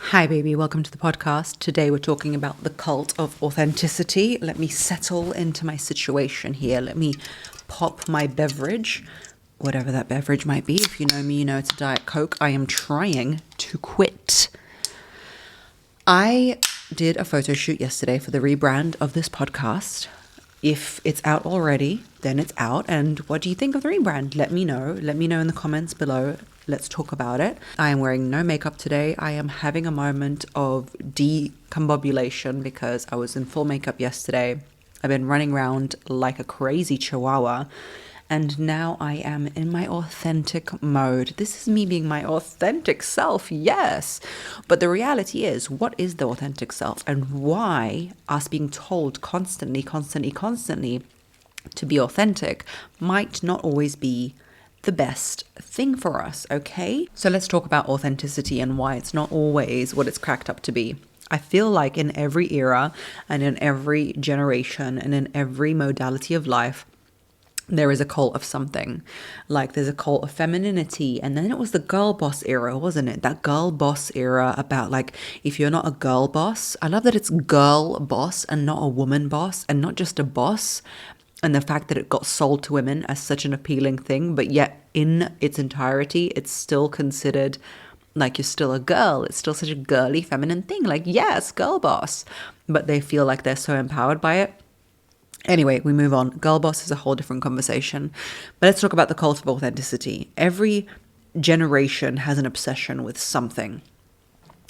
Hi, baby. Welcome to the podcast. Today we're talking about the cult of authenticity. Let me settle into my situation here. Let me pop my beverage, whatever that beverage might be. If you know me, you know it's a Diet Coke. I am trying to quit. I did a photo shoot yesterday for the rebrand of this podcast. If it's out already, then it's out. And what do you think of the rebrand? Let me know. Let me know in the comments below. Let's talk about it. I am wearing no makeup today. I am having a moment of decombobulation because I was in full makeup yesterday. I've been running around like a crazy chihuahua. And now I am in my authentic mode. This is me being my authentic self, yes. But the reality is, what is the authentic self? And why us being told constantly to be authentic might not always be the best thing for us, okay? So let's talk about authenticity and why it's not always what it's cracked up to be. I feel like in every era and in every generation and in every modality of life, there is a cult of something. Like there's a cult of femininity, and then it was the girl boss era, wasn't it? That girl boss era about like, if you're not a girl boss, I love that it's girl boss and not a woman boss and not just a boss. And the fact that it got sold to women as such an appealing thing, but yet in its entirety, it's still considered like you're still a girl. It's still such a girly, feminine thing. Like, yes, girl boss. But they feel like they're so empowered by it. Anyway, we move on. Girl boss is a whole different conversation. But let's talk about the cult of authenticity. Every generation has an obsession with something.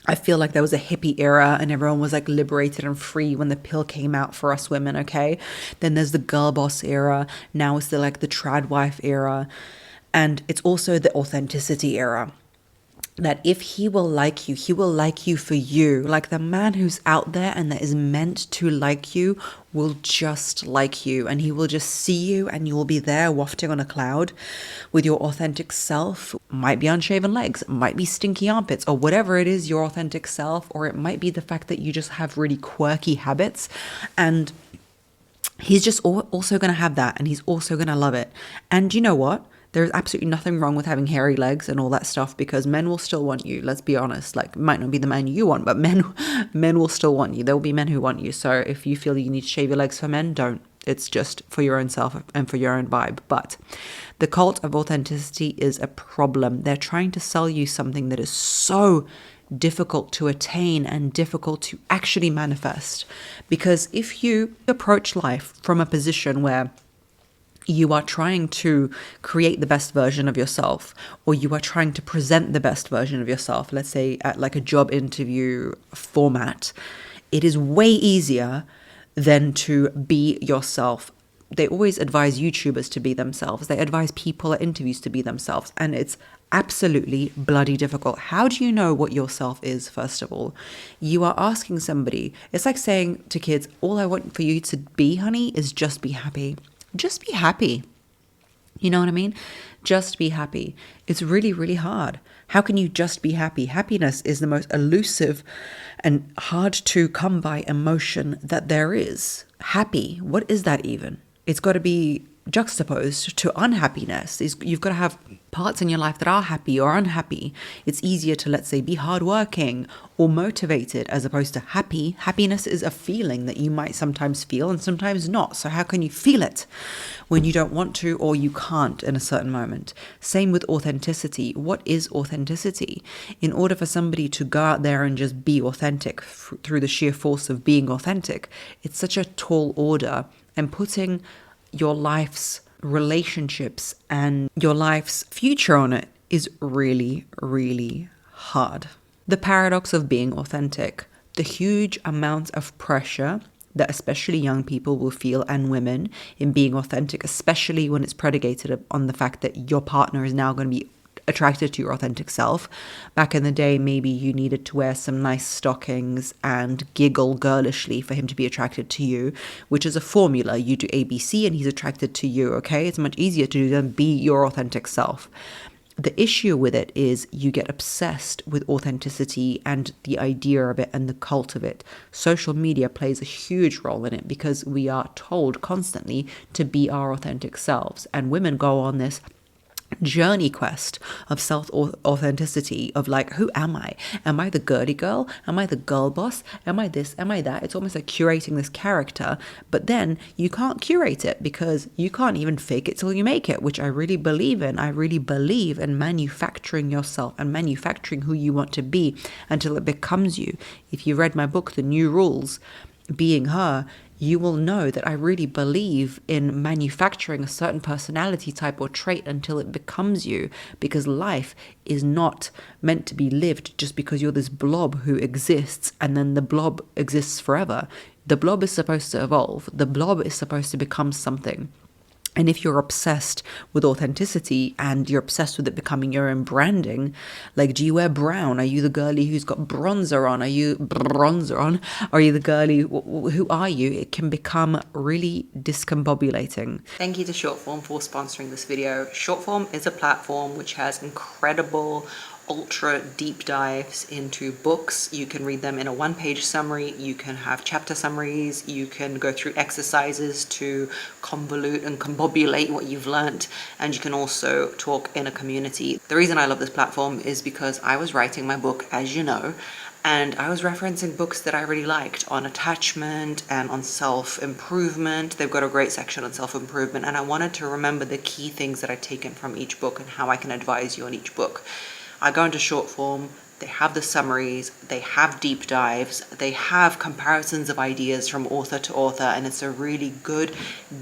I feel like there was a hippie era and everyone was like liberated and free when the pill came out for us women, okay? Then there's the girl boss era. Now it's the trad wife era. And it's also the authenticity era. That if he will like you for you. Like the man who's out there and that is meant to like you will just like you, and he will just see you and you will be there wafting on a cloud with your authentic self. Might be unshaven legs, might be stinky armpits, or whatever it is, your authentic self, or it might be the fact that you just have really quirky habits, and he's just also going to have that, and he's also going to love it. And you know what? There's absolutely nothing wrong with having hairy legs and all that stuff, because men will still want you. Let's be honest. Like, it might not be the man you want, but men will still want you. There will be men who want you. So if you feel you need to shave your legs for men, don't. It's just for your own self and for your own vibe. But the cult of authenticity is a problem. They're trying to sell you something that is so difficult to attain and difficult to actually manifest. Because if you approach life from a position where you are trying to create the best version of yourself, or you are trying to present the best version of yourself, let's say at like a job interview format, it is way easier than to be yourself. They always advise YouTubers to be themselves. They advise people at interviews to be themselves. And it's absolutely bloody difficult. How do you know what yourself is, first of all? You are asking somebody. It's like saying to kids, all I want for you to be, honey, is just be happy. Just be happy. You know what I mean? Just be happy. It's really, really hard. How can you just be happy? Happiness is the most elusive and hard to come by emotion that there is. Happy, what is that even? It's got to be juxtaposed to unhappiness. You've got to have parts in your life that are happy or unhappy. It's easier to, let's say, be hardworking or motivated as opposed to happy. Happiness is a feeling that you might sometimes feel and sometimes not. So how can you feel it when you don't want to or you can't in a certain moment? Same with authenticity. What is authenticity? In order for somebody to go out there and just be authentic through the sheer force of being authentic, it's such a tall order, and putting your life's relationships and your life's future on it is really, really hard. The paradox of being authentic, the huge amount of pressure that especially young people will feel, and women, in being authentic, especially when it's predicated on the fact that your partner is now going to be attracted to your authentic self. Back in the day, maybe you needed to wear some nice stockings and giggle girlishly for him to be attracted to you, which is a formula. You do ABC and he's attracted to you, okay? It's much easier to do than be your authentic self. The issue with it is you get obsessed with authenticity and the idea of it and the cult of it. Social media plays a huge role in it because we are told constantly to be our authentic selves. And women go on this journey quest of self authenticity, of like, who am I? Am I the girly girl? Am I the girl boss? Am I this? Am I that? It's almost like curating this character, but then you can't curate it because you can't even fake it till you make it, which I really believe in. I really believe in manufacturing yourself and manufacturing who you want to be until it becomes you. If you read my book, The New Rules, Being Her, you will know that I really believe in manufacturing a certain personality type or trait until it becomes you, because life is not meant to be lived just because you're this blob who exists and then the blob exists forever. The blob is supposed to evolve. The blob is supposed to become something. And if you're obsessed with authenticity and you're obsessed with it becoming your own branding, like, do you wear brown? Are you the girly who's got bronzer on? Are you bronzer on? Are you the girly? Who are you? It can become really discombobulating. Thank you to Shortform for sponsoring this video. Shortform is a platform which has incredible ultra deep dives into books. You can read them in a one-page summary. You can have chapter summaries. You can go through exercises to convolute and combobulate what you've learned. And you can also talk in a community. The reason I love this platform is because I was writing my book, as you know, and I was referencing books that I really liked on attachment and on self-improvement. They've got a great section on self-improvement, and I wanted to remember the key things that I'd taken from each book and how I can advise you on each book. I go into Shortform, they have the summaries, they have deep dives, they have comparisons of ideas from author to author, and it's a really good,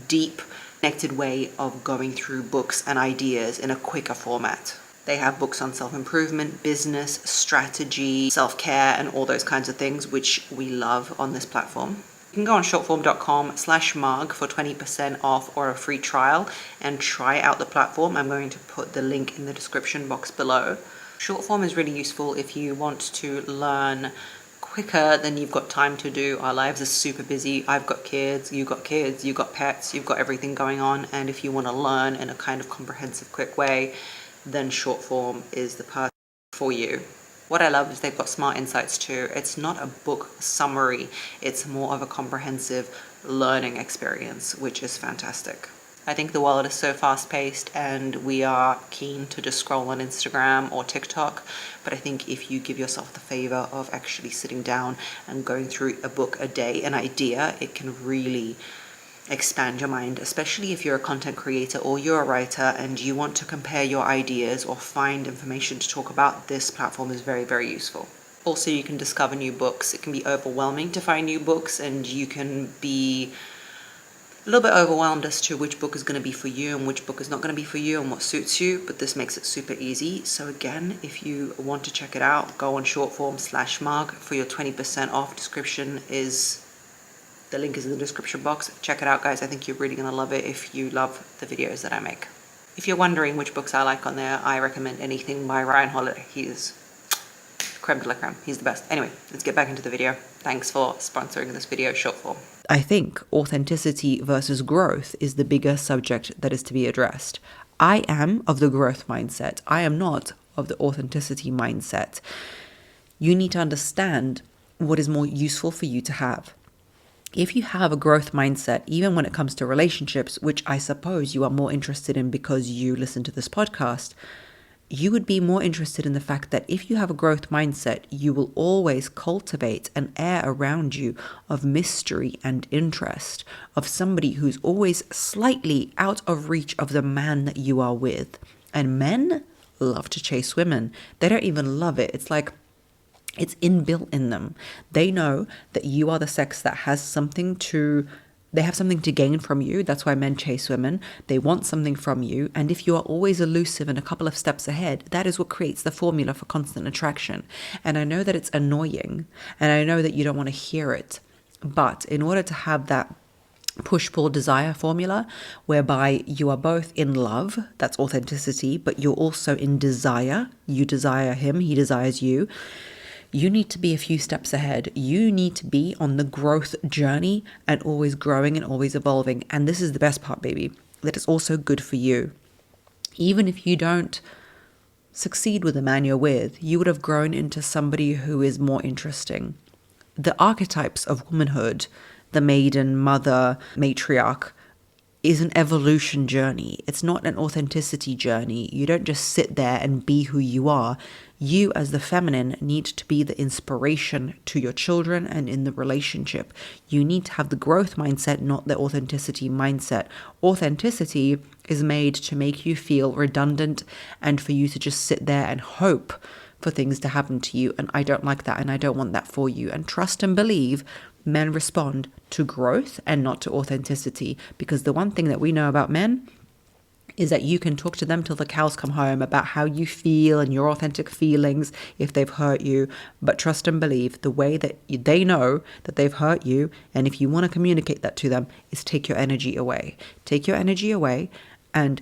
deep, connected way of going through books and ideas in a quicker format. They have books on self-improvement, business, strategy, self-care, and all those kinds of things, which we love on this platform. You can go on shortform.com/marg for 20% off or a free trial and try out the platform. I'm going to put the link in the description box below. Shortform is really useful if you want to learn quicker than you've got time to do. Our lives are super busy. I've got kids, you've got pets, you've got everything going on. And if you want to learn in a kind of comprehensive, quick way, then Shortform is the person for you. What I love is they've got smart insights too. It's not a book summary. It's more of a comprehensive learning experience, which is fantastic. I think the world is so fast-paced and we are keen to just scroll on Instagram or TikTok. But I think if you give yourself the favor of actually sitting down and going through a book a day, an idea, it can really expand your mind, especially if you're a content creator or you're a writer and you want to compare your ideas or find information to talk about. This platform is very, very useful. Also, you can discover new books. It can be overwhelming to find new books, and you can be a little bit overwhelmed as to which book is going to be for you and which book is not going to be for you and what suits you, but this makes it super easy. So again, if you want to check it out, go on shortform/marg for your 20% off. The link is in the description box. Check it out, guys. I think you're really going to love it if you love the videos that I make. If you're wondering which books I like on there, I recommend anything by Ryan Holiday. He's creme de la creme. He's the best. Anyway, let's get back into the video. Thanks for sponsoring this video, Shortform. I think authenticity versus growth is the bigger subject that is to be addressed. I am of the growth mindset. I am not of the authenticity mindset. You need to understand what is more useful for you to have. If you have a growth mindset, even when it comes to relationships, which I suppose you are more interested in because you listen to this podcast, you would be more interested in the fact that if you have a growth mindset, you will always cultivate an air around you of mystery and interest, of somebody who's always slightly out of reach of the man that you are with. And men love to chase women. They don't even love it. It's like it's inbuilt in them. They know that you are the sex that has something to They have something to gain from you. That's why men chase women. They want something from you. And if you are always elusive and a couple of steps ahead, that is what creates the formula for constant attraction. And I know that it's annoying, and I know that you don't want to hear it. But in order to have that push-pull desire formula, whereby you are both in love, that's authenticity, but you're also in desire. You desire him, he desires you. You need to be a few steps ahead. You need to be on the growth journey and always growing and always evolving. And this is the best part, baby, that is also good for you. Even if you don't succeed with the man you're with, you would have grown into somebody who is more interesting. The archetypes of womanhood, the maiden, mother, matriarch, is an evolution journey. It's not an authenticity journey. You don't just sit there and be who you are. You, as the feminine, need to be the inspiration to your children and in the relationship. You need to have the growth mindset, not the authenticity mindset. Authenticity is made to make you feel redundant and for you to just sit there and hope for things to happen to you. And I don't like that, and I don't want that for you. And trust and believe men respond to growth and not to authenticity. Because the one thing that we know about men is that you can talk to them till the cows come home about how you feel and your authentic feelings if they've hurt you. But trust and believe, the way that they know that they've hurt you, and if you want to communicate that to them, is take your energy away. Take your energy away, and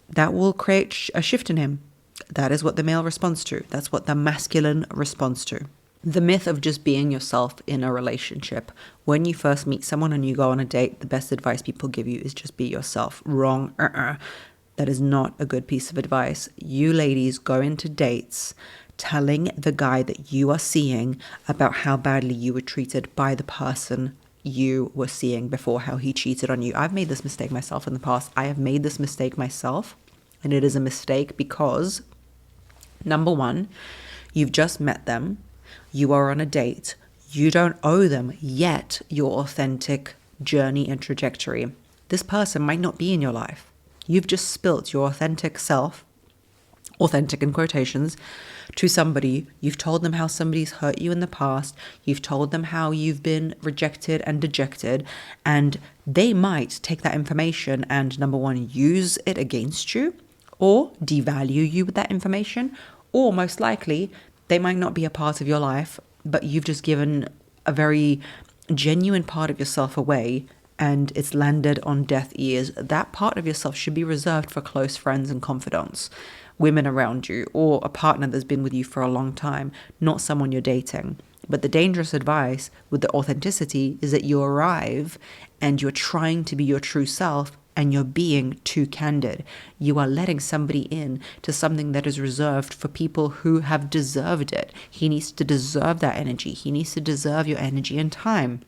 that will create a shift in him. That is what the male responds to. That's what the masculine responds to. The myth of just being yourself in a relationship. When you first meet someone and you go on a date, the best advice people give you is just be yourself. Wrong. That is not a good piece of advice. You ladies go into dates telling the guy that you are seeing about how badly you were treated by the person you were seeing before, how he cheated on you. I've made this mistake myself in the past. I have made this mistake myself, and it is a mistake because, number one, you've just met them. You are on a date. You don't owe them yet your authentic journey and trajectory. This person might not be in your life. You've just spilt your authentic self, authentic in quotations, to somebody. You've told them how somebody's hurt you in the past. You've told them how you've been rejected and dejected. And they might take that information and, number one, use it against you or devalue you with that information. Or most likely, they might not be a part of your life, but you've just given a very genuine part of yourself away, and it's landed on deaf ears. That part of yourself should be reserved for close friends and confidants, women around you, or a partner that's been with you for a long time, not someone you're dating. But the dangerous advice with the authenticity is that you arrive and you're trying to be your true self, and you're being too candid. You are letting somebody in to something that is reserved for people who have deserved it. He needs to deserve that energy. He needs to deserve your energy and time.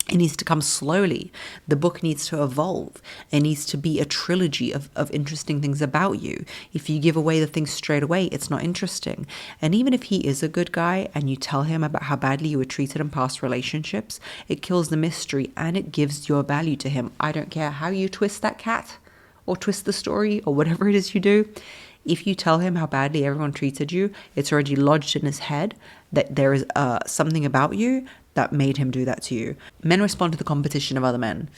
It needs to come slowly. The book needs to evolve. It needs to be a trilogy of interesting things about you. If you give away the things straight away, it's not interesting. And even if he is a good guy and you tell him about how badly you were treated in past relationships, it kills the mystery and it gives your value to him. I don't care how you twist that cat or twist the story or whatever it is you do. If you tell him how badly everyone treated you, it's already lodged in his head that there is something about you that made him do that to you. Men respond to the competition of other men.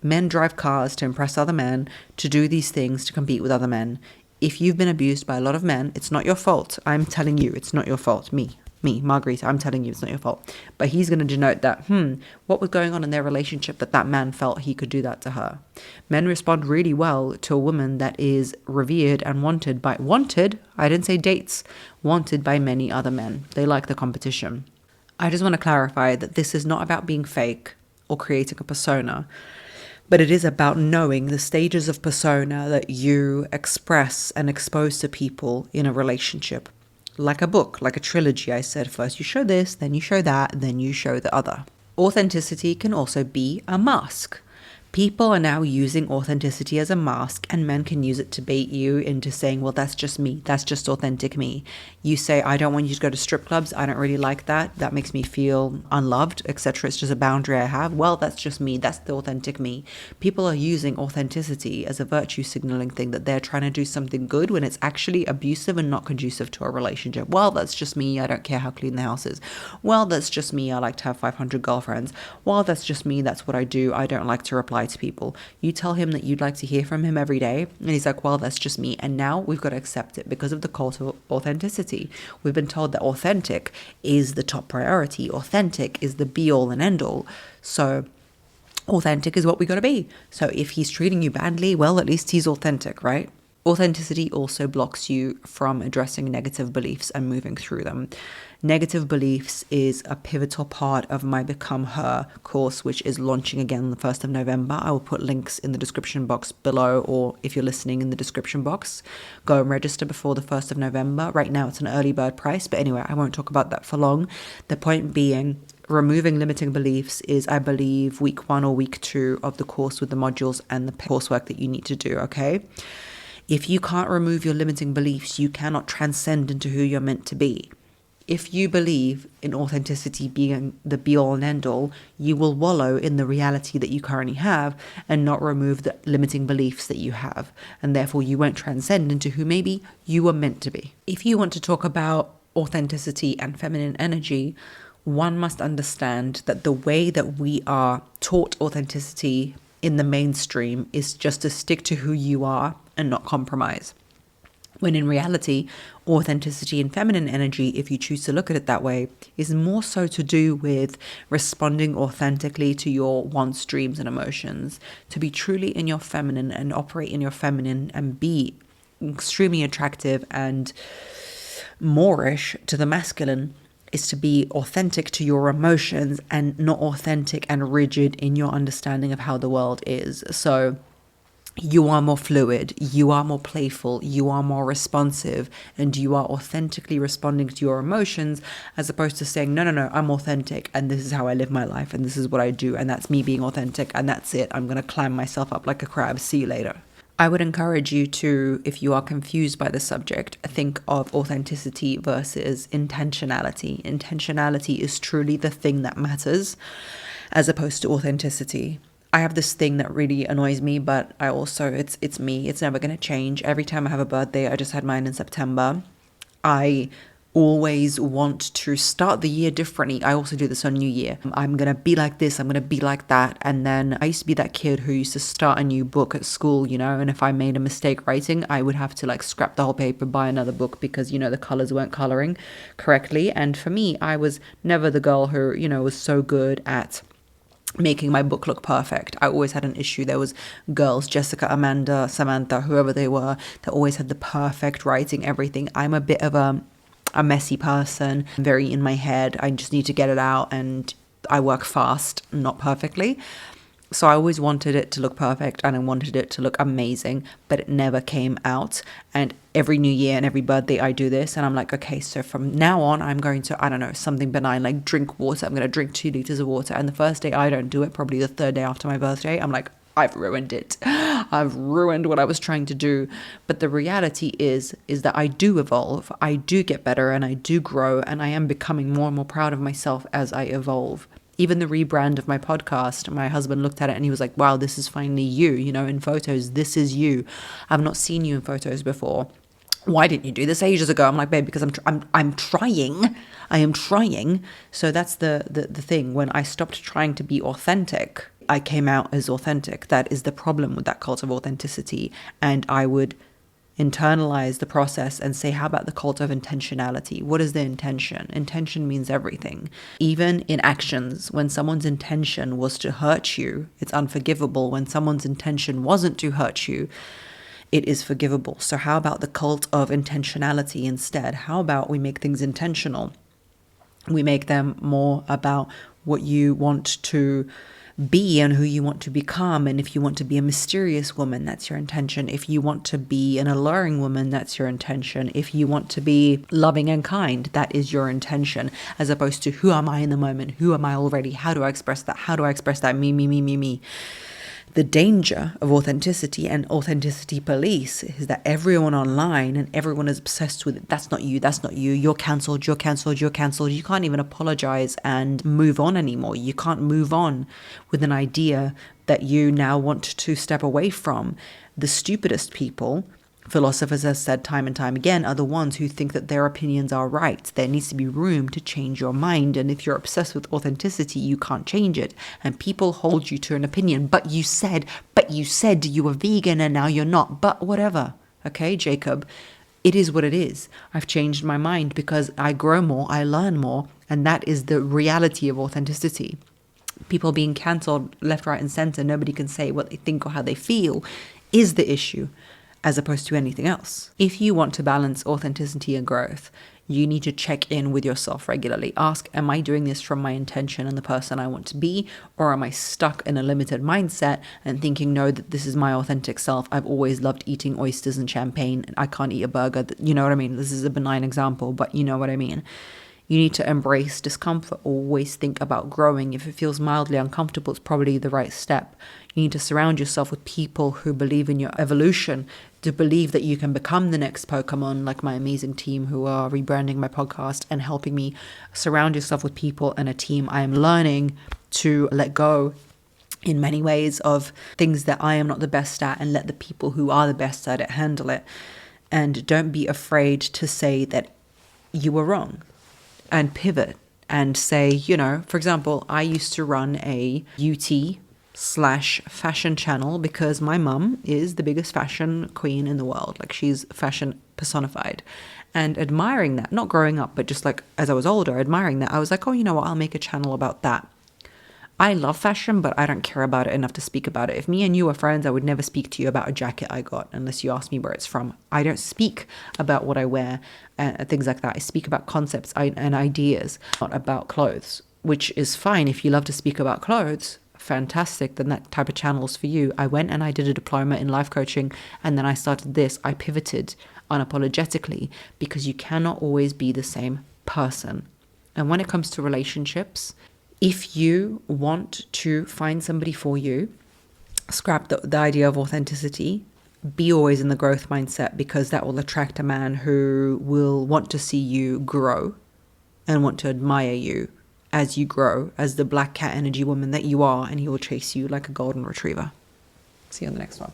Men drive cars to impress other men, to do these things, to compete with other men. If you've been abused by a lot of men, it's not your fault. I'm telling you, it's not your fault. Me, Margarita, I'm telling you, it's not your fault. But he's going to denote that, what was going on in their relationship that man felt he could do that to her. Men respond really well to a woman that is revered and wanted, I didn't say dates, wanted by many other men. They like the competition. I just want to clarify that this is not about being fake or creating a persona, but it is about knowing the stages of persona that you express and expose to people in a relationship. Like a book, like a trilogy, I said, first you show this, then you show that, then you show the other. Authenticity can also be a mask. People are now using authenticity as a mask, and men can use it to bait you into saying, well, that's just me. That's just authentic me. You say, I don't want you to go to strip clubs. I don't really like that. That makes me feel unloved, etc. It's just a boundary I have. Well, that's just me. That's the authentic me. People are using authenticity as a virtue signaling thing, that they're trying to do something good when it's actually abusive and not conducive to a relationship. Well, that's just me. I don't care how clean the house is. Well, that's just me. I like to have 500 girlfriends. Well, that's just me. That's what I do. I don't like to reply to people. You tell him that you'd like to hear from him every day, and he's like, well, that's just me. And now we've got to accept it because of the cult of authenticity. We've been told that authentic is the top priority. Authentic is the be all and end all. So authentic is what we got to be. So if he's treating you badly, well, at least he's authentic, right? Authenticity also blocks you from addressing negative beliefs and moving through them. Negative beliefs is a pivotal part of my Become Her course, which is launching again on the 1st of November. I will put links in the description box below, or if you're listening in the description box, go and register before the 1st of November. Right now it's an early bird price, but anyway, I won't talk about that for long. The point being, removing limiting beliefs is, I believe, week 1 or week 2 of the course with the modules and the coursework that you need to do, okay? If you can't remove your limiting beliefs, you cannot transcend into who you're meant to be. If you believe in authenticity being the be-all and end-all, you will wallow in the reality that you currently have and not remove the limiting beliefs that you have. And therefore, you won't transcend into who maybe you were meant to be. If you want to talk about authenticity and feminine energy, one must understand that the way that we are taught authenticity in the mainstream is just to stick to who you are and not compromise. When in reality, authenticity and feminine energy, if you choose to look at it that way, is more so to do with responding authentically to your wants, dreams, and emotions. To be truly in your feminine and operate in your feminine and be extremely attractive and Moorish to the masculine is to be authentic to your emotions and not authentic and rigid in your understanding of how the world is. So you are more fluid, you are more playful, you are more responsive, and you are authentically responding to your emotions, as opposed to saying, no, I'm authentic and this is how I live my life and this is what I do and that's me being authentic and that's it. I'm going to climb myself up like a crab. See you later. I would encourage you to, if you are confused by the subject, think of authenticity versus intentionality. Intentionality is truly the thing that matters, as opposed to authenticity. I have this thing that really annoys me, but I also, it's me. It's never going to change. Every time I have a birthday, I just had mine in September, I always want to start the year differently. I also do this on New Year. I'm going to be like this, I'm going to be like that. And then I used to be that kid who used to start a new book at school, and if I made a mistake writing, I would have to scrap the whole paper, buy another book because, the colors weren't coloring correctly. And for me, I was never the girl who, was so good at making my book look perfect. I always had an issue. There was girls, Jessica, Amanda, Samantha, whoever they were, that always had the perfect writing, everything. I'm a bit of a messy person, very in my head. I just need to get it out, and I work fast, not perfectly. So I always wanted it to look perfect and I wanted it to look amazing, but it never came out. And every new year and every birthday I do this, and I'm like, okay, so from now on I'm going to, I don't know, something benign like drink water. I'm going to drink 2 liters of water. And the first day I don't do it, probably the third day after my birthday, I'm like, I've ruined it. I've ruined what I was trying to do. But the reality is that I do evolve, I do get better, and I do grow, and I am becoming more and more proud of myself as I evolve. Even the rebrand of my podcast, my husband looked at it and he was like, wow, this is finally you, in photos, this is you. I've not seen you in photos before. Why didn't you do this ages ago? I'm like, babe, because I'm trying. I am trying. So that's the thing. When I stopped trying to be authentic, I came out as authentic. That is the problem with that cult of authenticity. And I would internalize the process and say, how about the cult of intentionality? What is the intention? Intention means everything. Even in actions, when someone's intention was to hurt you, it's unforgivable. When someone's intention wasn't to hurt you, it is forgivable. So how about the cult of intentionality instead? How about we make things intentional? We make them more about what you want to be and who you want to become. And if you want to be a mysterious woman, that's your intention. If you want to be an alluring woman, that's your intention. If you want to be loving and kind, that is your intention, as opposed to who am I in the moment? Who am I already? How do I express that? How do I express that? Me. The danger of authenticity and authenticity police is that everyone online and everyone is obsessed with it. That's not you. That's not you. You're cancelled. You're cancelled. You're cancelled. You can't even apologize and move on anymore. You can't move on with an idea that you now want to step away from. The stupidest people, philosophers have said time and time again, are the ones who think that their opinions are right. There needs to be room to change your mind. And if you're obsessed with authenticity, you can't change it. And people hold you to an opinion. But you said you were vegan and now you're not. But whatever. Okay, Jacob, it is what it is. I've changed my mind because I grow more, I learn more. And that is the reality of authenticity. People being cancelled left, right, and center, nobody can say what they think or how they feel, is the issue. as opposed to anything else. If you want to balance authenticity and growth, you need to check in with yourself regularly. Ask, am I doing this from my intention and the person I want to be? Or am I stuck in a limited mindset and thinking, no, that this is my authentic self. I've always loved eating oysters and champagne. I can't eat a burger. You know what I mean? This is a benign example, but you know what I mean. You need to embrace discomfort. Always think about growing. If it feels mildly uncomfortable, it's probably the right step. You need to surround yourself with people who believe in your evolution, to believe that you can become the next Pokemon, like my amazing team who are rebranding my podcast and helping me. Surround yourself with people and a team. I am learning to let go in many ways of things that I am not the best at and let the people who are the best at it handle it. And don't be afraid to say that you were wrong. And pivot and say, you know, for example, I used to run a beauty/fashion channel because my mum is the biggest fashion queen in the world. Like, she's fashion personified. And admiring that, not growing up, but just like as I was older, admiring that, I was like, oh, you know what, I'll make a channel about that. I love fashion, but I don't care about it enough to speak about it. If me and you were friends, I would never speak to you about a jacket I got unless you ask me where it's from. I don't speak about what I wear and things like that. I speak about concepts and ideas, not about clothes, which is fine. If you love to speak about clothes, fantastic, then that type of channel is for you. I went and I did a diploma in life coaching, and then I started this. I pivoted unapologetically because you cannot always be the same person. And when it comes to relationships, if you want to find somebody for you, scrap the idea of authenticity. Be always in the growth mindset, because that will attract a man who will want to see you grow and want to admire you as you grow, as the black cat energy woman that you are, and he will chase you like a golden retriever. See you on the next one.